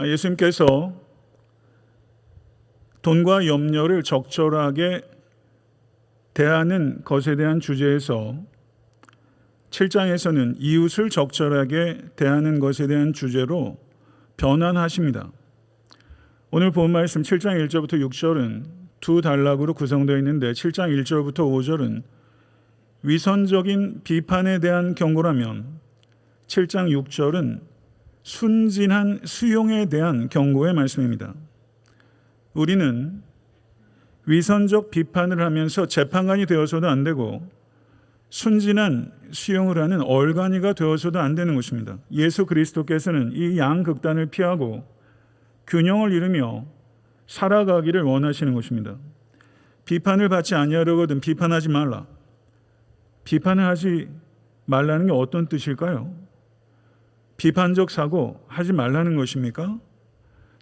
예수님께서 돈과 염려를 적절하게 대하는 것에 대한 주제에서 7장에서는 이웃을 적절하게 대하는 것에 대한 주제로 변환하십니다. 오늘 본 말씀 7장 1절부터 6절은 두 단락으로 구성되어 있는데 7장 1절부터 5절은 위선적인 비판에 대한 경고라면 7장 6절은 순진한 수용에 대한 경고의 말씀입니다. 우리는 위선적 비판을 하면서 재판관이 되어서도 안 되고 순진한 수용을 하는 얼간이가 되어서도 안 되는 것입니다. 예수 그리스도께서는 이 양극단을 피하고 균형을 이루며 살아가기를 원하시는 것입니다. 비판을 받지 아니하려거든 비판하지 말라. 비판을 하지 말라는 게 어떤 뜻일까요? 비판적 사고 하지 말라는 것입니까?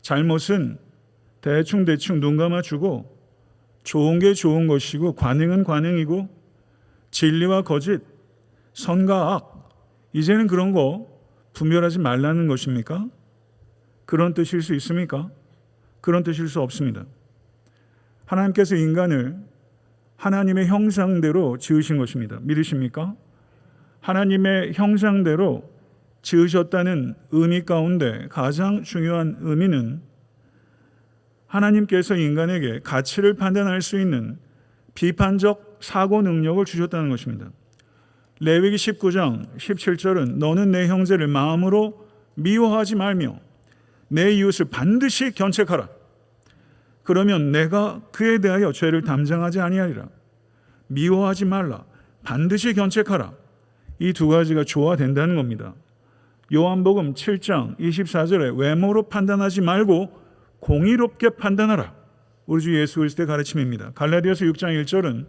잘못은 대충 눈 감아주고 좋은 게 좋은 것이고 관행은 관행이고 진리와 거짓, 선과 악, 이제는 그런 거 분별하지 말라는 것입니까? 그런 뜻일 수 있습니까? 그런 뜻일 수 없습니다. 하나님께서 인간을 하나님의 형상대로 지으신 것입니다. 믿으십니까? 하나님의 형상대로 지으셨다는 의미 가운데 가장 중요한 의미는 하나님께서 인간에게 가치를 판단할 수 있는 비판적 사고 능력을 주셨다는 것입니다. 레위기 19장 17절은 너는 내 형제를 마음으로 미워하지 말며 내 이웃을 반드시 견책하라. 그러면 내가 그에 대하여 죄를 담당하지 아니하리라. 미워하지 말라. 반드시 견책하라. 이 두 가지가 조화된다는 겁니다. 요한복음 7장 24절에 외모로 판단하지 말고 공의롭게 판단하라. 우리 주 예수 그리스도의 가르침입니다. 갈라디아서 6장 1절은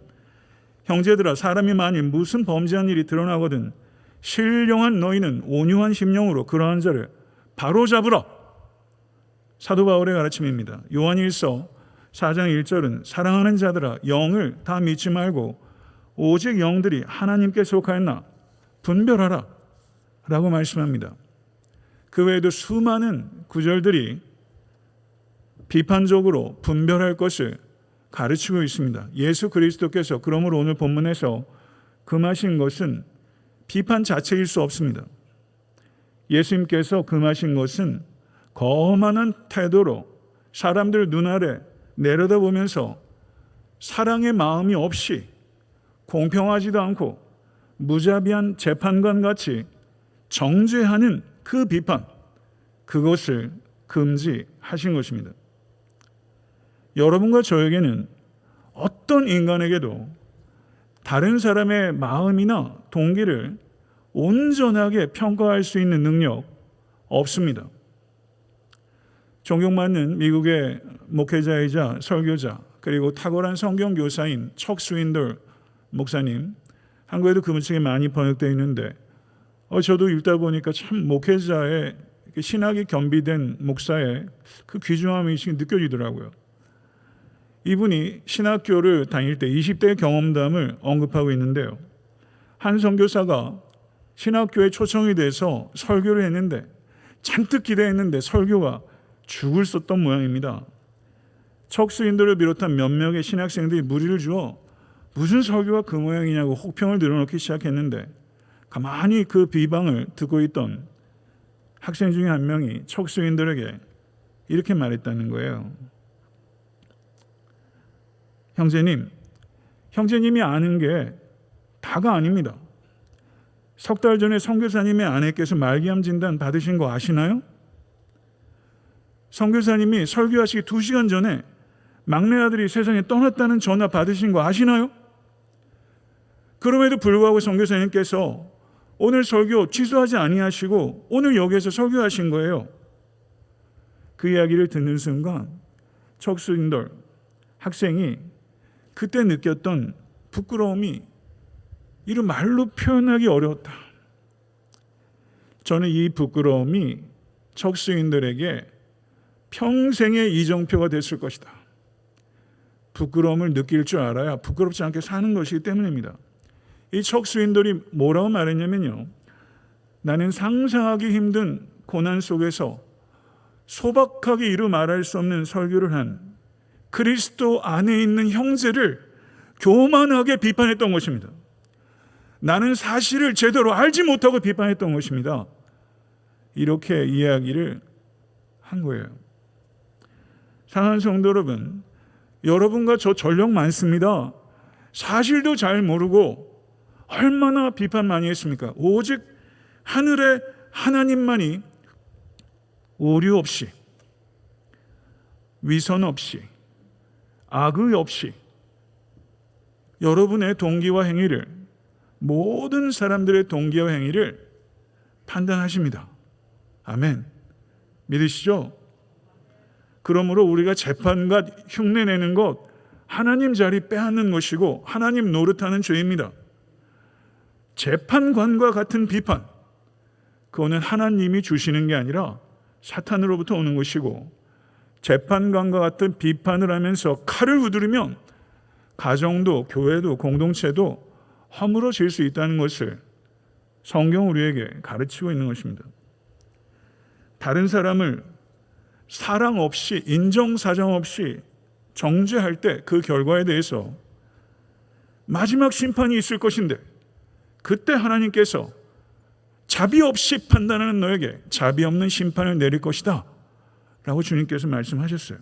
형제들아 사람이 만일 무슨 범죄한 일이 드러나거든 신령한 너희는 온유한 심령으로 그러한 자를 바로잡으라. 사도 바울의 가르침입니다. 요한일서 4장 1절은 사랑하는 자들아 영을 다 믿지 말고 오직 영들이 하나님께 속하였나 분별하라 라고 말씀합니다. 그 외에도 수많은 구절들이 비판적으로 분별할 것을 가르치고 있습니다. 예수 그리스도께서 그러므로 오늘 본문에서 금하신 것은 비판 자체일 수 없습니다. 예수님께서 금하신 것은 거만한 태도로 사람들 눈 아래 내려다보면서 사랑의 마음이 없이 공평하지도 않고 무자비한 재판관 같이 정죄하는 그 비판, 그것을 금지하신 것입니다. 여러분과 저에게는 어떤 인간에게도 다른 사람의 마음이나 동기를 온전하게 평가할 수 있는 능력 없습니다. 존경받는 미국의 목회자이자 설교자 그리고 탁월한 성경교사인 척 스윈돌 목사님, 한국에도 그분책이 많이 번역되어 있는데 저도 읽다 보니까 참 목회자의 신학이 겸비된 목사의 그 귀중함이 느껴지더라고요. 이분이 신학교를 다닐 때 20대의 경험담을 언급하고 있는데요. 한 선교사가 신학교에 초청이 돼서 설교를 했는데 잔뜩 기대했는데 설교가 죽을 썼던 모양입니다. 척 스윈도를 비롯한 몇 명의 신학생들이 무리를 주어 무슨 설교가 그 모양이냐고 혹평을 늘어놓기 시작했는데 가만히 그 비방을 듣고 있던 학생 중에 한 명이 척 스윈도에게 이렇게 말했다는 거예요. 형제님이 아는 게 다가 아닙니다. 석 달 전에 선교사님의 아내께서 말기암 진단 받으신 거 아시나요? 선교사님이 설교하시기 2시간 전에 막내 아들이 세상에 떠났다는 전화 받으신 거 아시나요? 그럼에도 불구하고 선교사님께서 오늘 설교 취소하지 아니하시고 오늘 여기에서 설교하신 거예요. 그 이야기를 듣는 순간 척스윈돌 학생이 그때 느꼈던 부끄러움이 이루 말로 표현하기 어려웠다. 저는 이 부끄러움이 척스윈돌에게 평생의 이정표가 됐을 것이다. 부끄러움을 느낄 줄 알아야 부끄럽지 않게 사는 것이기 때문입니다. 이 척스윈돌이 뭐라고 말했냐면요. 나는 상상하기 힘든 고난 속에서 소박하게 이루 말할 수 없는 설교를 한 그리스도 안에 있는 형제를 교만하게 비판했던 것입니다. 나는 사실을 제대로 알지 못하고 비판했던 것입니다. 이렇게 이야기를 한 거예요. 사랑하는 성도 여러분, 여러분과 저 전력 많습니다. 사실도 잘 모르고 얼마나 비판 많이 했습니까? 오직 하늘의 하나님만이 오류 없이, 위선 없이, 악의 없이 여러분의 동기와 행위를, 모든 사람들의 동기와 행위를 판단하십니다. 아멘. 믿으시죠? 그러므로 우리가 재판과 흉내내는 것, 하나님 자리 빼앗는 것이고 하나님 노릇하는 죄입니다. 재판관과 같은 비판, 그거는 하나님이 주시는 게 아니라 사탄으로부터 오는 것이고, 재판관과 같은 비판을 하면서 칼을 후두르면 가정도, 교회도, 공동체도 허물어질 수 있다는 것을 성경 우리에게 가르치고 있는 것입니다. 다른 사람을 사랑 없이, 인정사정 없이 정죄할 때 그 결과에 대해서 마지막 심판이 있을 것인데, 그때 하나님께서 자비 없이 판단하는 너에게 자비 없는 심판을 내릴 것이다 라고 주님께서 말씀하셨어요.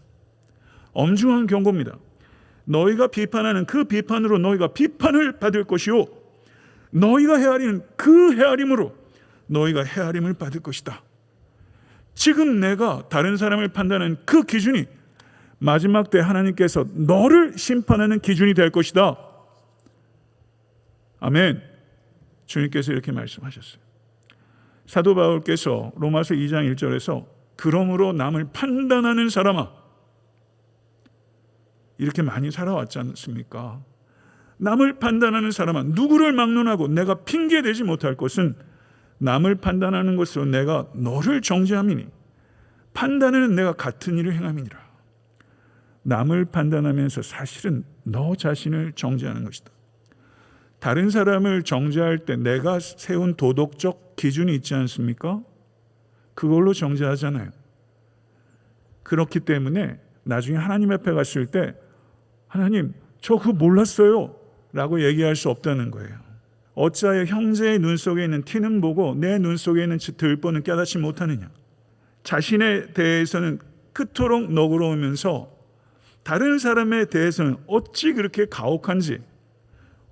엄중한 경고입니다. 너희가 비판하는 그 비판으로 너희가 비판을 받을 것이요, 너희가 헤아리는 그 헤아림으로 너희가 헤아림을 받을 것이다. 지금 내가 다른 사람을 판단하는 그 기준이 마지막 때 하나님께서 너를 심판하는 기준이 될 것이다. 아멘. 주님께서 이렇게 말씀하셨어요. 사도 바울께서 로마서 2장 1절에서 그러므로 남을 판단하는 사람아, 이렇게 많이 살아왔지 않습니까? 남을 판단하는 사람아, 누구를 막론하고 내가 핑계대지 못할 것은 남을 판단하는 것으로 내가 너를 정죄함이니 판단에는 내가 같은 일을 행함이니라. 남을 판단하면서 사실은 너 자신을 정죄하는 것이다. 다른 사람을 정죄할 때 내가 세운 도덕적 기준이 있지 않습니까? 그걸로 정죄하잖아요. 그렇기 때문에 나중에 하나님 앞에 갔을 때 하나님, 저 그거 몰랐어요 라고 얘기할 수 없다는 거예요. 어찌하여 형제의 눈 속에 있는 티는 보고 내 눈 속에 있는 들보는 깨닫지 못하느냐. 자신에 대해서는 그토록 너그러우면서 다른 사람에 대해서는 어찌 그렇게 가혹한지.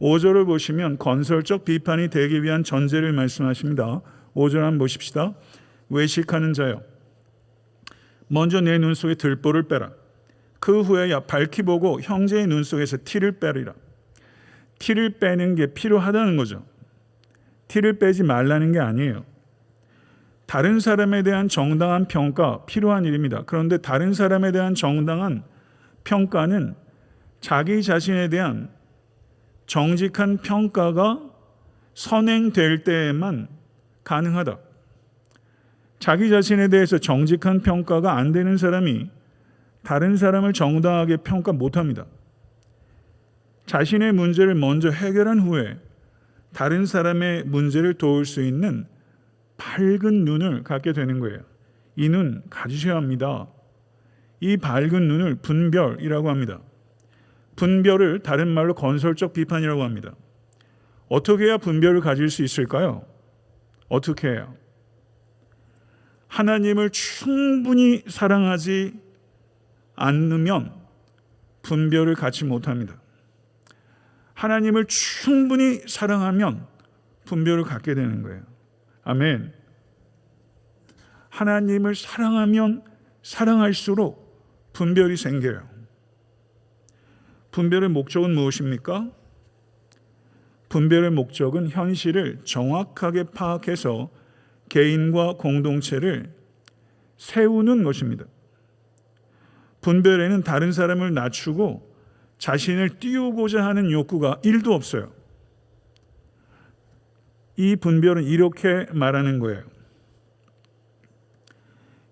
5절을 보시면 건설적 비판이 되기 위한 전제를 말씀하십니다. 5절 한번 보십시다. 외식하는 자여, 먼저 내 눈 속에 들보를 빼라. 그 후에야 밝히 보고 형제의 눈 속에서 티를 빼리라. 티를 빼는 게 필요하다는 거죠. 티를 빼지 말라는 게 아니에요. 다른 사람에 대한 정당한 평가 필요한 일입니다. 그런데 다른 사람에 대한 정당한 평가는 자기 자신에 대한 정직한 평가가 선행될 때에만 가능하다. 자기 자신에 대해서 정직한 평가가 안 되는 사람이 다른 사람을 정당하게 평가 못합니다. 자신의 문제를 먼저 해결한 후에 다른 사람의 문제를 도울 수 있는 밝은 눈을 갖게 되는 거예요. 이 눈 가지셔야 합니다. 이 밝은 눈을 분별이라고 합니다. 분별을 다른 말로 건설적 비판이라고 합니다. 어떻게 해야 분별을 가질 수 있을까요? 어떻게 해요? 하나님을 충분히 사랑하지 않으면 분별을 갖지 못합니다. 하나님을 충분히 사랑하면 분별을 갖게 되는 거예요. 아멘. 하나님을 사랑하면 사랑할수록 분별이 생겨요. 분별의 목적은 무엇입니까? 분별의 목적은 현실을 정확하게 파악해서 개인과 공동체를 세우는 것입니다. 분별에는 다른 사람을 낮추고 자신을 띄우고자 하는 욕구가 1도 없어요. 이 분별은 이렇게 말하는 거예요.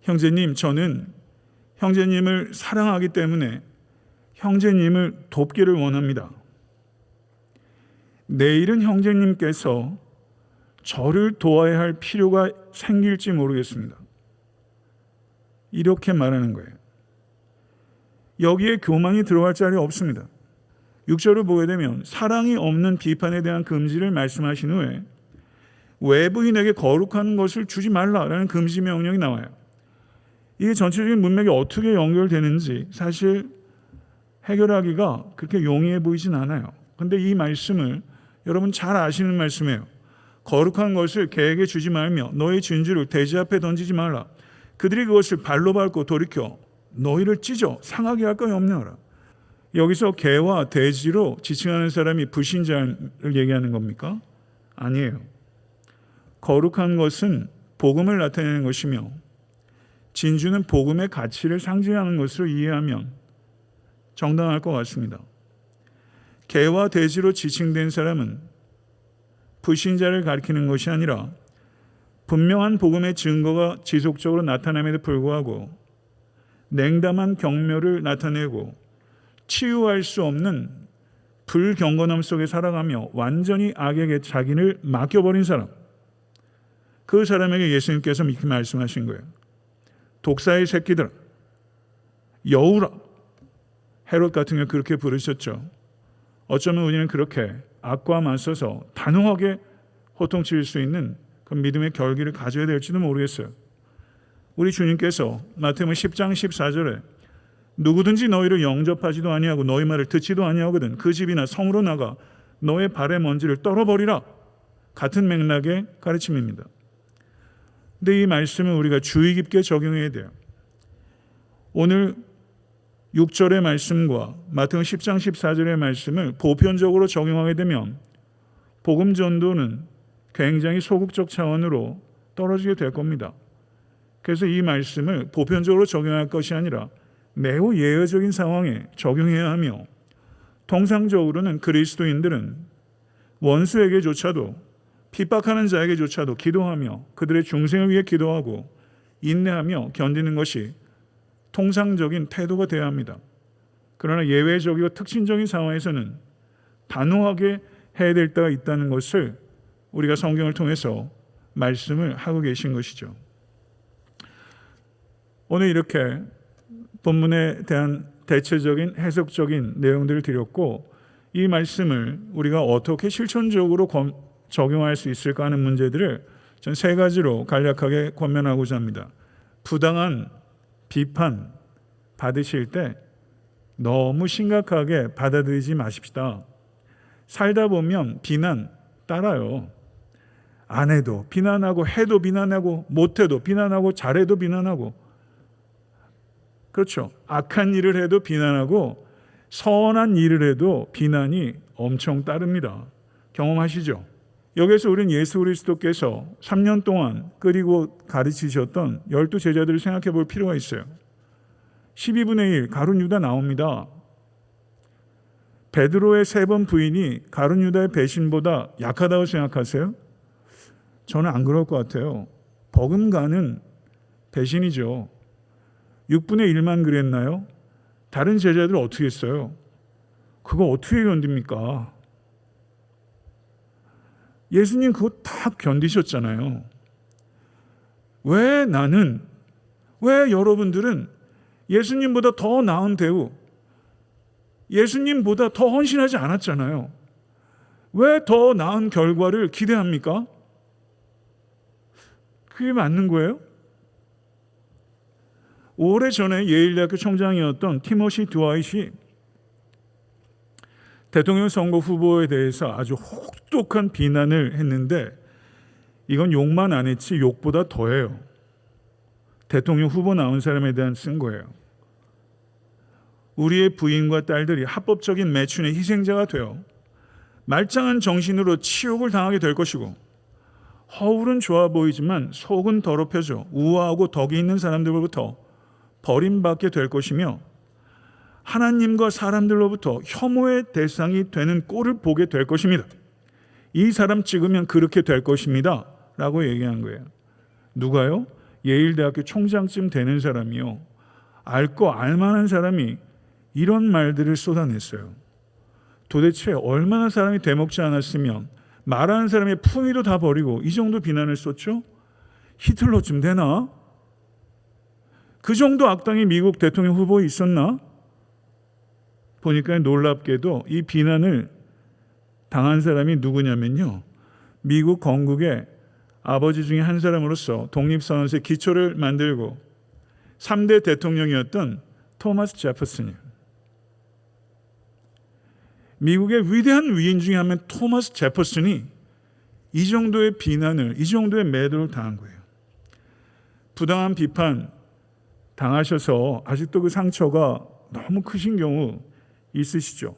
형제님, 저는 형제님을 사랑하기 때문에 형제님을 돕기를 원합니다. 내일은 형제님께서 저를 도와야 할 필요가 생길지 모르겠습니다. 이렇게 말하는 거예요. 여기에 교만이 들어갈 자리 없습니다. 6절을 보게 되면 사랑이 없는 비판에 대한 금지를 말씀하신 후에 외부인에게 거룩한 것을 주지 말라라는 금지 명령이 나와요. 이게 전체적인 문맥이 어떻게 연결되는지 사실 해결하기가 그렇게 용이해 보이진 않아요. 그런데 이 말씀을 여러분 잘 아시는 말씀이에요. 거룩한 것을 개에게 주지 말며 너의 진주를 돼지 앞에 던지지 말라. 그들이 그것을 발로 밟고 돌이켜 너희를 찢어 상하게 할 거니 없느니라. 여기서 개와 돼지로 지칭하는 사람이 불신자를 얘기하는 겁니까? 아니에요. 거룩한 것은 복음을 나타내는 것이며 진주는 복음의 가치를 상징하는 것으로 이해하면 정당할 것 같습니다. 개와 돼지로 지칭된 사람은 불신자를 가리키는 것이 아니라 분명한 복음의 증거가 지속적으로 나타남에도 불구하고 냉담한 경멸을 나타내고 치유할 수 없는 불경건함 속에 살아가며 완전히 악에게 자기를 맡겨버린 사람, 그 사람에게 예수님께서 이렇게 말씀하신 거예요. 독사의 새끼들아, 여우라. 헤롯 같은 경우 그렇게 부르셨죠. 어쩌면 우리는 그렇게 악과 맞서서 단호하게 호통칠 수 있는 그 믿음의 결기를 가져야 될지도 모르겠어요. 우리 주님께서 마태복음 10장 14절에 누구든지 너희를 영접하지도 아니하고 너희 말을 듣지도 아니하거든 그 집이나 성으로 나가 너의 발의 먼지를 떨어버리라. 같은 맥락의 가르침입니다. 근데 이 말씀을 우리가 주의 깊게 적용해야 돼요. 오늘 6절의 말씀과 마태복음 10장 14절의 말씀을 보편적으로 적용하게 되면 복음 전도는 굉장히 소극적 차원으로 떨어지게 될 겁니다. 그래서 이 말씀을 보편적으로 적용할 것이 아니라 매우 예외적인 상황에 적용해야 하며 통상적으로는 그리스도인들은 원수에게조차도 핍박하는 자에게조차도 기도하며 그들의 중생을 위해 기도하고 인내하며 견디는 것이 통상적인 태도가 되어야 합니다. 그러나 예외적이고 특징적인 상황에서는 단호하게 해야 될 때가 있다는 것을 우리가 성경을 통해서 말씀을 하고 계신 것이죠. 오늘 이렇게 본문에 대한 대체적인 해석적인 내용들을 드렸고 이 말씀을 우리가 어떻게 실천적으로 적용할 수 있을까 하는 문제들을 전 세 가지로 간략하게 권면하고자 합니다. 부당한 비판 받으실 때 너무 심각하게 받아들이지 마십시다. 살다 보면 비난 따라요. 안 해도 비난하고 해도 비난하고 못해도 비난하고 잘해도 비난하고 그렇죠. 악한 일을 해도 비난하고 선한 일을 해도 비난이 엄청 따릅니다. 경험하시죠? 여기서 우리는 예수 그리스도께서 3년 동안 끓이고 가르치셨던 12제자들을 생각해 볼 필요가 있어요. 12분의 1 가룟 유다 나옵니다. 베드로의 3번 부인이 가룟 유다의 배신보다 약하다고 생각하세요? 저는 안 그럴 것 같아요. 버금가는 배신이죠. 6분의 1만 그랬나요? 다른 제자들 어떻게 했어요? 그거 어떻게 견딥니까? 예수님 그거 다 견디셨잖아요. 왜 여러분들은 예수님보다 더 나은 대우, 예수님보다 더 헌신하지 않았잖아요. 왜 더 나은 결과를 기대합니까? 그게 맞는 거예요? 오래전에 예일대학교 총장이었던 티모시 드와이트이 대통령 선거 후보에 대해서 아주 혹독한 비난을 했는데 이건 욕만 안 했지 욕보다 더해요. 대통령 후보 나온 사람에 대한 쓴 거예요. 우리의 부인과 딸들이 합법적인 매춘의 희생자가 되어 말짱한 정신으로 치욕을 당하게 될 것이고 허울은 좋아 보이지만 속은 더럽혀져 우아하고 덕이 있는 사람들로부터 버림받게 될 것이며 하나님과 사람들로부터 혐오의 대상이 되는 꼴을 보게 될 것입니다. 이 사람 찍으면 그렇게 될 것입니다. 라고 얘기한 거예요. 누가요? 예일대학교 총장쯤 되는 사람이요. 알 거 알만한 사람이 이런 말들을 쏟아냈어요. 도대체 얼마나 사람이 대먹지 않았으면 말하는 사람의 품위도 다 버리고 이 정도 비난을 쏟죠? 히틀러쯤 되나? 그 정도 악당이 미국 대통령 후보에 있었나? 보니까 놀랍게도 이 비난을 당한 사람이 누구냐면요, 미국 건국의 아버지 중에 한 사람으로서 독립선언서의 기초를 만들고 3대 대통령이었던 토마스 제퍼슨이에요. 미국의 위대한 위인 중에 한 명 토마스 제퍼슨이 이 정도의 비난을, 이 정도의 매도를 당한 거예요. 부당한 비판 당하셔서 아직도 그 상처가 너무 크신 경우 있으시죠?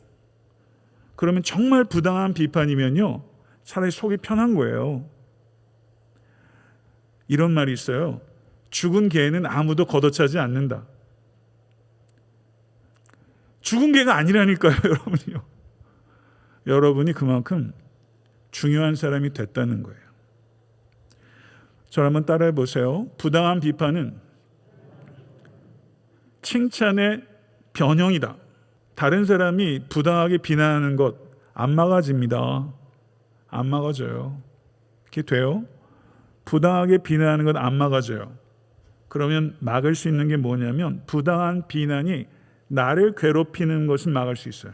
그러면 정말 부당한 비판이면요, 차라리 속이 편한 거예요. 이런 말이 있어요. 죽은 개는 아무도 걷어차지 않는다. 죽은 개가 아니라니까요, 여러분이요. 여러분이 그만큼 중요한 사람이 됐다는 거예요. 저를 한번 따라해 보세요. 부당한 비판은 칭찬의 변형이다. 다른 사람이 부당하게 비난하는 것 안 막아집니다. 안 막아져요. 그게 돼요? 부당하게 비난하는 것 안 막아져요. 그러면 막을 수 있는 게 뭐냐면 부당한 비난이 나를 괴롭히는 것은 막을 수 있어요.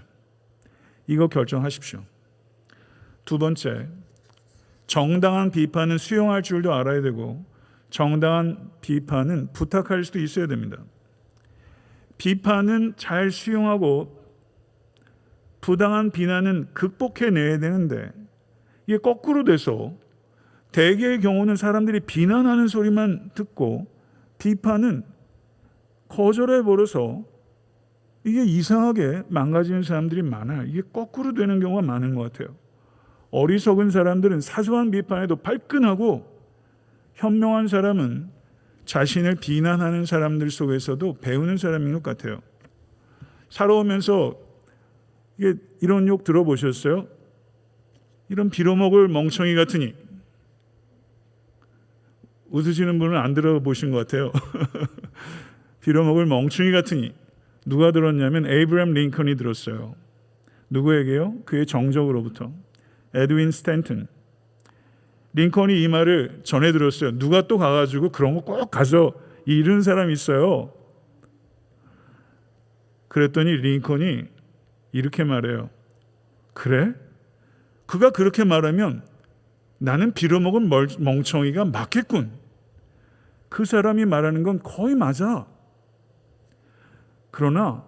이거 결정하십시오. 두 번째, 정당한 비판은 수용할 줄도 알아야 되고 정당한 비판은 부탁할 수도 있어야 됩니다. 비판은 잘 수용하고 부당한 비난은 극복해내야 되는데 이게 거꾸로 돼서 대개의 경우는 사람들이 비난하는 소리만 듣고 비판은 거절해버려서 이게 이상하게 망가지는 사람들이 많아요. 이게 거꾸로 되는 경우가 많은 것 같아요. 어리석은 사람들은 사소한 비판에도 발끈하고 현명한 사람은 자신을 비난하는 사람들 속에서도 배우는 사람인 것 같아요. 살아오면서 이게 이런 욕 들어보셨어요? 이런 빌어먹을 멍청이 같으니. 웃으시는 분은 안 들어보신 것 같아요. 빌어먹을 멍청이 같으니. 누가 들었냐면 에이브람 링컨이 들었어요. 누구에게요? 그의 정적으로부터. 에드윈 스탠튼. 링컨이 이 말을 전해 들었어요. 누가 또 가가지고 그런 거 꼭 가서 이런 사람이 있어요. 그랬더니 링컨이 이렇게 말해요. 그래? 그가 그렇게 말하면 나는 빌어먹은 멍청이가 맞겠군. 그 사람이 말하는 건 거의 맞아. 그러나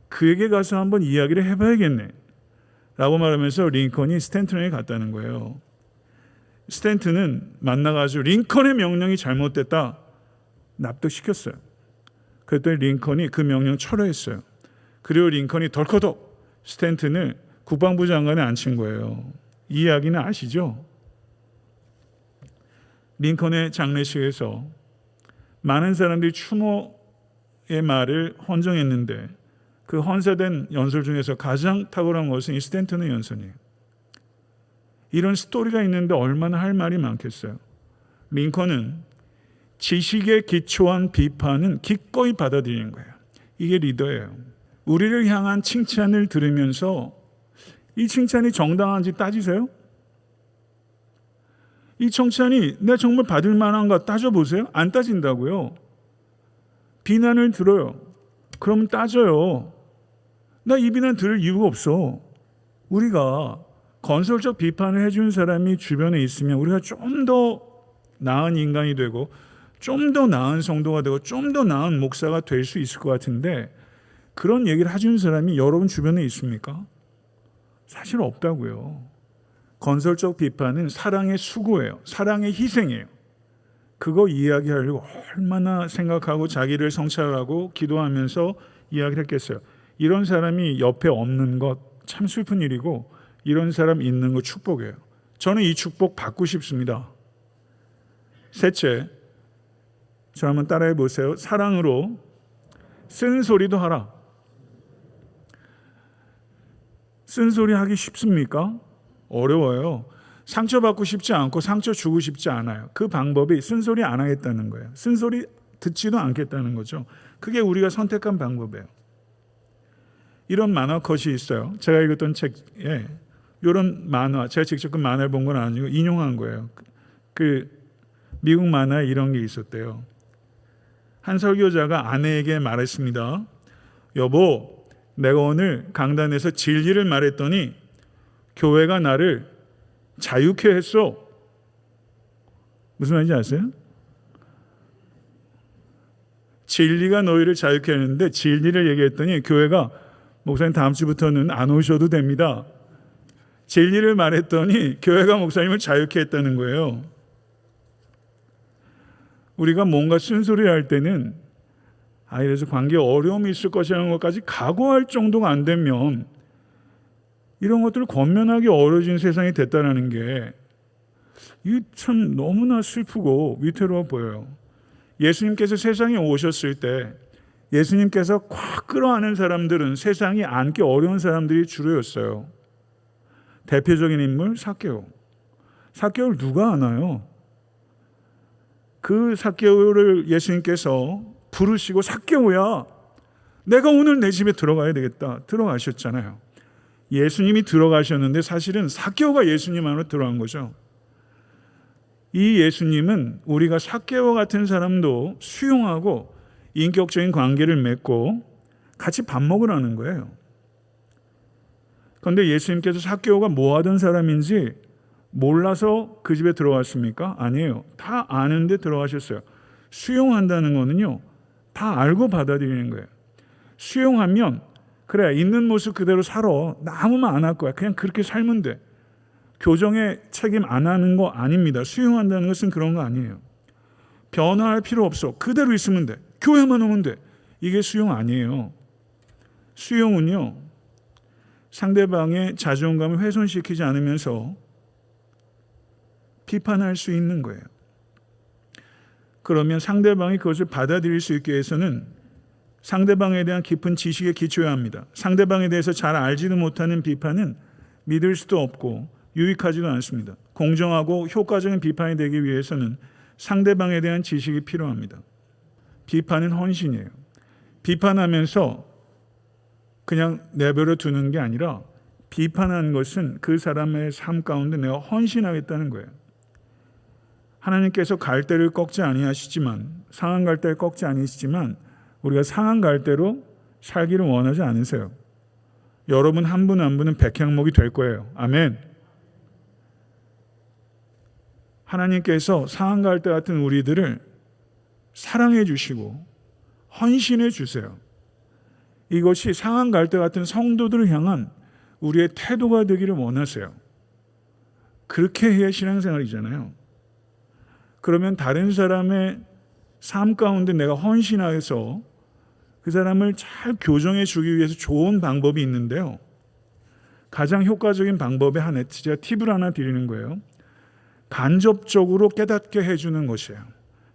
그에게 가서 한번 이야기를 해봐야겠네. 라고 말하면서 링컨이 스탠튼에게 갔다는 거예요. 스탠튼은 만나가지고 링컨의 명령이 잘못됐다 납득시켰어요. 그랬더니 링컨이 그 명령 철회했어요. 그리고 링컨이 덜커덕 스탠튼을 국방부 장관에 앉힌 거예요. 이 이야기는 아시죠? 링컨의 장례식에서 많은 사람들이 추모의 말을 헌정했는데 그 헌사된 연설 중에서 가장 탁월한 것은 이 스탠튼의 연설이에요. 이런 스토리가 있는데 얼마나 할 말이 많겠어요. 링컨은 지식에 기초한 비판은 기꺼이 받아들이는 거예요. 이게 리더예요. 우리를 향한 칭찬을 들으면서 이 칭찬이 정당한지 따지세요? 이 칭찬이 내가 정말 받을 만한가 따져보세요? 안 따진다고요. 비난을 들어요. 그러면 따져요. 나 이 비난 들을 이유가 없어. 우리가 건설적 비판을 해주는 사람이 주변에 있으면 우리가 좀 더 나은 인간이 되고 좀 더 나은 성도가 되고 좀 더 나은 목사가 될 수 있을 것 같은데 그런 얘기를 해주는 사람이 여러분 주변에 있습니까? 사실 없다고요. 건설적 비판은 사랑의 수고예요. 사랑의 희생이에요. 그거 이야기하려고 얼마나 생각하고 자기를 성찰하고 기도하면서 이야기를 했겠어요. 이런 사람이 옆에 없는 것 참 슬픈 일이고 이런 사람 있는 거 축복이에요. 저는 이 축복 받고 싶습니다. 셋째, 저 한번 따라해 보세요. 사랑으로 쓴소리도 하라. 쓴소리 하기 쉽습니까? 어려워요. 상처받고 싶지 않고 상처 주고 싶지 않아요. 그 방법이 쓴소리 안 하겠다는 거예요. 쓴소리 듣지도 않겠다는 거죠. 그게 우리가 선택한 방법이에요. 이런 만화 컷이 있어요. 제가 읽었던 책에 이런 만화, 제가 직접 그 만화를 본 건 아니고 인용한 거예요. 그 미국 만화에 이런 게 있었대요. 한 설교자가 아내에게 말했습니다. 여보, 내가 오늘 강단에서 진리를 말했더니 교회가 나를 자유케 했어. 무슨 말인지 아세요? 진리가 너희를 자유케 했는데 진리를 얘기했더니 교회가 목사님 다음 주부터는 안 오셔도 됩니다. 진리를 말했더니 교회가 목사님을 자유케 했다는 거예요. 우리가 뭔가 쓴소리를 할 때는 이래서 관계에 어려움이 있을 것이라는 것까지 각오할 정도가 안 되면 이런 것들을 권면하기 어려워진 세상이 됐다는 게 이게 참 너무나 슬프고 위태로워 보여요. 예수님께서 세상에 오셨을 때 예수님께서 꽉 끌어안은 사람들은 세상이 안기 어려운 사람들이 주로였어요. 대표적인 인물 삭개오. 삭개오를 누가 아나요? 그 삭개오를 예수님께서 부르시고 삭개오야, 내가 오늘 내 집에 들어가야 되겠다. 들어가셨잖아요. 예수님이 들어가셨는데 사실은 삭개오가 예수님 안으로 들어간 거죠. 이 예수님은 우리가 삭개오 같은 사람도 수용하고 인격적인 관계를 맺고 같이 밥 먹으라는 거예요. 그런데 예수님께서 삭개오가 뭐 하던 사람인지 몰라서 그 집에 들어갔습니까? 아니에요. 다 아는데 들어가셨어요. 수용한다는 거는요, 다 알고 받아들이는 거예요. 수용하면 그래, 있는 모습 그대로 살아. 나 아무 말 안 할 거야. 그냥 그렇게 살면 돼. 교정에 책임 안 하는 거 아닙니다. 수용한다는 것은 그런 거 아니에요. 변화할 필요 없어. 그대로 있으면 돼. 교회만 오면 돼. 이게 수용 아니에요. 수용은요, 상대방의 자존감을 훼손시키지 않으면서 비판할 수 있는 거예요. 그러면 상대방이 그것을 받아들일 수 있기 위해서는 상대방에 대한 깊은 지식에 기초해야 합니다. 상대방에 대해서 잘 알지도 못하는 비판은 믿을 수도 없고 유익하지도 않습니다. 공정하고 효과적인 비판이 되기 위해서는 상대방에 대한 지식이 필요합니다. 비판은 헌신이에요. 비판하면서 그냥 내버려 두는 게 아니라 비판하는 것은 그 사람의 삶 가운데 내가 헌신하겠다는 거예요. 하나님께서 갈대를 꺾지 아니하시지만, 상한 갈대를 꺾지 아니시지만 우리가 상한 갈대로 살기를 원하지 않으세요. 여러분 한 분 한 분은 백향목이 될 거예요. 아멘. 하나님께서 상한 갈대 같은 우리들을 사랑해 주시고 헌신해 주세요. 이것이 상한 갈대 같은 성도들을 향한 우리의 태도가 되기를 원하세요. 그렇게 해야 신앙생활이잖아요. 그러면 다른 사람의 삶 가운데 내가 헌신하여서 그 사람을 잘 교정해 주기 위해서 좋은 방법이 있는데요. 가장 효과적인 방법의 하나, 제가 팁을 하나 드리는 거예요. 간접적으로 깨닫게 해주는 것이에요.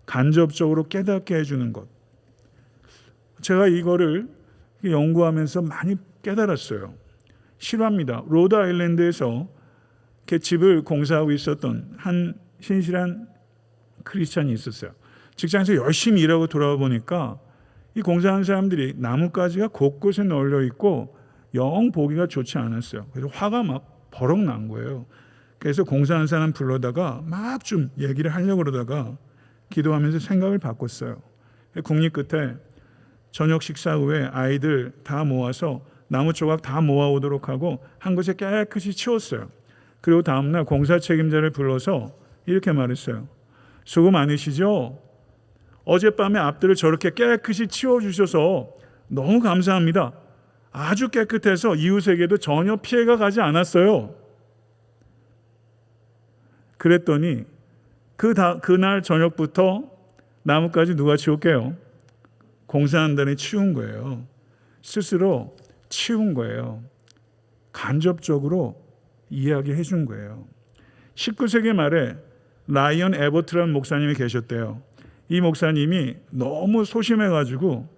간접적으로 깨닫게 해주는 것. 제가 이거를 연구하면서 많이 깨달았어요. 실화입니다. 로드아일랜드에서 집을 공사하고 있었던 한 신실한 크리스찬이 있었어요. 직장에서 열심히 일하고 돌아와 보니까 이 공사하는 사람들이 나뭇가지가 곳곳에 널려 있고 영 보기가 좋지 않았어요. 그래서 화가 막 버럭 난 거예요. 그래서 공사하는 사람 불러다가 막 좀 얘기를 하려고 그러다가 기도하면서 생각을 바꿨어요. 국립 끝에 저녁 식사 후에 아이들 다 모아서 나무 조각 다 모아오도록 하고 한 곳에 깨끗이 치웠어요. 그리고 다음날 공사 책임자를 불러서 이렇게 말했어요. 수고 많으시죠? 어젯밤에 앞들을 저렇게 깨끗이 치워주셔서 너무 감사합니다. 아주 깨끗해서 이웃에게도 전혀 피해가 가지 않았어요. 그랬더니 그날 저녁부터 나뭇가지 누가 치울게요? 공사한다니 치운 거예요. 스스로 치운 거예요. 간접적으로 이야기해 준 거예요. 19세기 말에 라이언 에버트라는 목사님이 계셨대요. 이 목사님이 너무 소심해가지고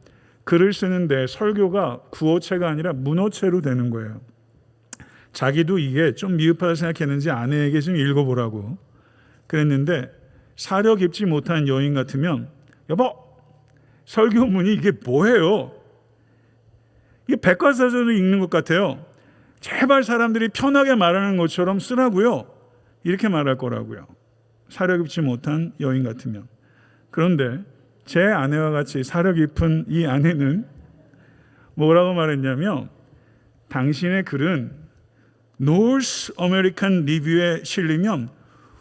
글을 쓰는데 설교가 구어체가 아니라 문어체로 되는 거예요. 자기도 이게 좀 미흡하다 생각했는지 아내에게 좀 읽어보라고 그랬는데 사려 깊지 못한 여인 같으면 여보, 설교문이 이게 뭐예요? 이게 백과사전을 읽는 것 같아요. 제발 사람들이 편하게 말하는 것처럼 쓰라고요. 이렇게 말할 거라고요. 사려 깊지 못한 여인 같으면. 그런데 제 아내와 같이 사려 깊은 이 아내는 뭐라고 말했냐면 당신의 글은 노스 아메리칸 리뷰에 실리면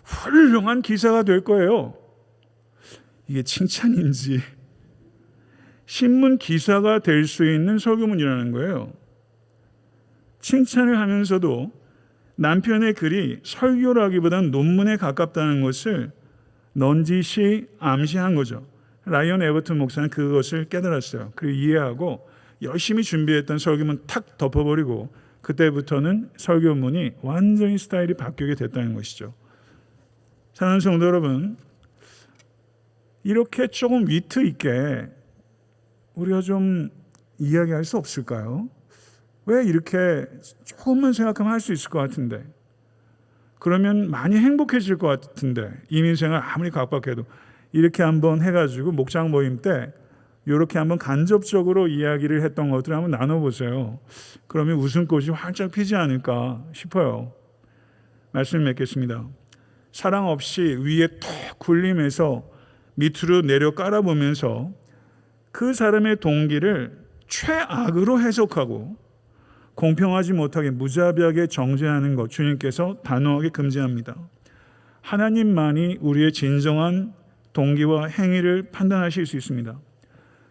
훌륭한 기사가 될 거예요. 이게 칭찬인지 신문 기사가 될 수 있는 설교문이라는 거예요. 칭찬을 하면서도 남편의 글이 설교라기보다는 논문에 가깝다는 것을 넌지시 암시한 거죠. 라이언 에버튼 목사는 그것을 깨달았어요. 그리고 이해하고 열심히 준비했던 설교문 탁 덮어버리고 그때부터는 설교문이 완전히 스타일이 바뀌게 됐다는 것이죠. 사랑하는 성도 여러분, 이렇게 조금 위트 있게 우리가 좀 이야기할 수 없을까요? 왜 이렇게 조금만 생각하면 할 수 있을 것 같은데, 그러면 많이 행복해질 것 같은데, 이민생활 아무리 각박해도 이렇게 한번 해가지고 목장 모임 때 이렇게 한번 간접적으로 이야기를 했던 것들을 한번 나눠보세요. 그러면 웃음꽃이 활짝 피지 않을까 싶어요. 말씀을 맺겠습니다. 사랑 없이 위에 턱 굴림해서 밑으로 내려 깔아보면서 그 사람의 동기를 최악으로 해석하고 공평하지 못하게 무자비하게 정죄하는 것 주님께서 단호하게 금지합니다. 하나님만이 우리의 진정한 동기와 행위를 판단하실 수 있습니다.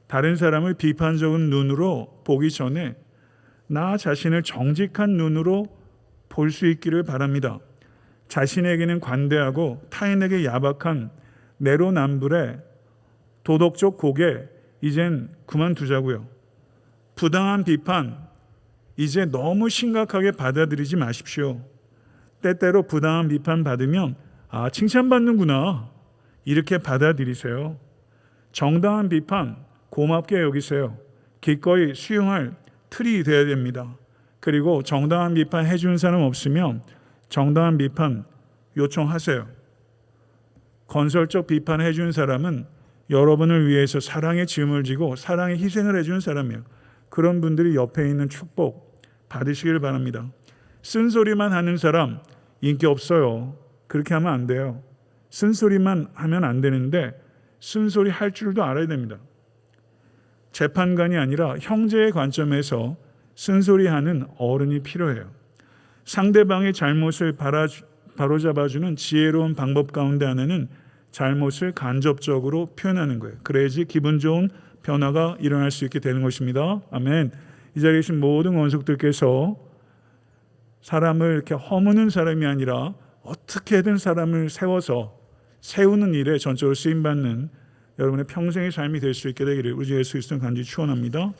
다른 사람을 비판적인 눈으로 보기 전에 나 자신을 정직한 눈으로 볼 수 있기를 바랍니다. 자신에게는 관대하고 타인에게 야박한 내로남불의 도덕적 고개 이젠 그만두자고요. 부당한 비판 이제 너무 심각하게 받아들이지 마십시오. 때때로 부당한 비판 받으면 칭찬받는구나 이렇게 받아들이세요. 정당한 비판 고맙게 여기세요. 기꺼이 수용할 틀이 되어야 됩니다. 그리고 정당한 비판 해주는 사람 없으면 정당한 비판 요청하세요. 건설적 비판 해주는 사람은 여러분을 위해서 사랑의 짐을 지고 사랑의 희생을 해주는 사람이에요. 그런 분들이 옆에 있는 축복 받으시길 바랍니다. 쓴소리만 하는 사람 인기 없어요. 그렇게 하면 안 돼요. 쓴소리만 하면 안 되는데 쓴소리 할 줄도 알아야 됩니다. 재판관이 아니라 형제의 관점에서 쓴소리하는 어른이 필요해요. 상대방의 잘못을 바로잡아주는 지혜로운 방법 가운데 하나는 잘못을 간접적으로 표현하는 거예요. 그래야지 기분 좋은 변화가 일어날 수 있게 되는 것입니다. 아멘. 이 자리에 계신 모든 원속들께서 사람을 이렇게 허무는 사람이 아니라 어떻게든 사람을 세우는 일에 전적으로 쓰임받는 여러분의 평생의 삶이 될 수 있게 되기를 우리 주 예수 그리스도는 간절히 축원합니다.